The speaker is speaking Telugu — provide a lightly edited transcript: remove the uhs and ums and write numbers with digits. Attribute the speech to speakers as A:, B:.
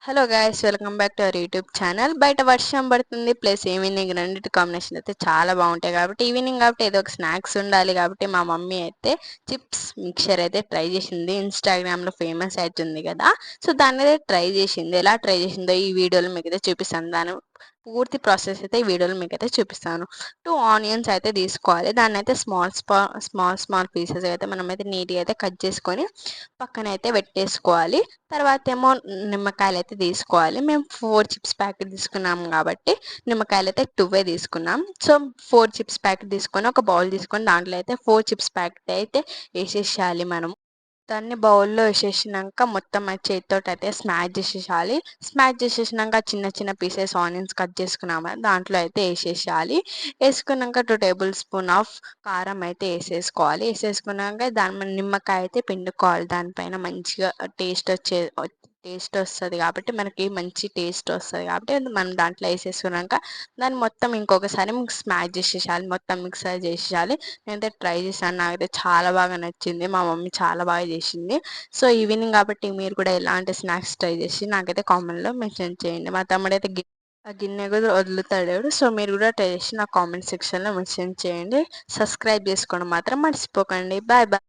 A: Hello guys, welcome back to our YouTube channel. బయట వర్షం పడుతుంది ప్లస్ ఈవినింగ్ రెండింటి కాంబినేషన్ అయితే చాలా బాగుంటాయి కాబట్టి ఈవినింగ్ కాబట్టి ఏదో ఒక స్నాక్స్ ఉండాలి కాబట్టి మా మమ్మీ అయితే చిప్స్ మిక్చర్ అయితే ట్రై చేసింది. ఇన్స్టాగ్రామ్లో ఫేమస్ అవుతుంది కదా, సో దాన్ని అయితే ట్రై చేసింది. ఎలా ట్రై చేసిందో ఈ వీడియోలో మీకు అయితే చూపిస్తాను. దాని పూర్తి ప్రాసెస్ అయితే ఈ వీడియోలో మీకు అయితే చూపిస్తాను. 2 ఆనియన్స్ అయితే తీసుకోవాలి. దాన్ని అయితే స్మాల్ పీసెస్ అయితే మనం అయితే నీట్గా అయితే కట్ చేసుకొని పక్కన అయితే పెట్టేసుకోవాలి. తర్వాత ఏమో నిమ్మకాయలు అయితే తీసుకోవాలి. మేము 4 చిప్స్ ప్యాకెట్ తీసుకున్నాం కాబట్టి నిమ్మకాయలు అయితే 2 తీసుకున్నాం. సో 4 చిప్స్ ప్యాకెట్ తీసుకొని ఒక బౌల్ తీసుకొని దాంట్లో అయితే 4 చిప్స్ ప్యాకెట్ అయితే వేసేసేయాలి. మనం దాన్ని బౌల్లో వేసేసినాక మొత్తం అది చేతితోటి అయితే స్మాష్ చేసేసాలి. స్మాష్ చేసేసినాక చిన్న చిన్న పీసెస్ ఆనియన్స్ కట్ చేసుకున్నాము దాంట్లో అయితే వేసేసేయాలి. వేసుకున్నాక 2 టేబుల్ స్పూన్ ఆఫ్ కారం అయితే వేసేసుకోవాలి. వేసేసుకున్నాక దాని నిమ్మకాయ అయితే పిండుకోవాలి. దానిపైన మంచిగా టేస్ట్ వస్తుంది కాబట్టి మనకి మంచి టేస్ట్ వస్తుంది కాబట్టి మనం దాంట్లో వేసేసుకున్నాక దాన్ని మొత్తం ఇంకొకసారి స్మాష్ చేసేసాలి. మొత్తం మిక్సర్ చేసేయాలి. నేనైతే ట్రై చేశాను. నాకైతే చాలా బాగా నచ్చింది. మా మమ్మీ చాలా బాగా చేసింది. సో ఈవినింగ్ కాబట్టి మీరు కూడా ఎలాంటి స్నాక్స్ ట్రై చేసి నాకైతే కామెంట్లో మెన్షన్ చేయండి. మా తమ్ముడు అయితే ఆ గిన్నె కూడా వదులుతాడు. సో మీరు కూడా ట్రై చేసి నా కామెంట్ సెక్షన్లో మెన్షన్ చేయండి. సబ్స్క్రైబ్ చేసుకోవడం మాత్రం మర్చిపోకండి. Bye bye.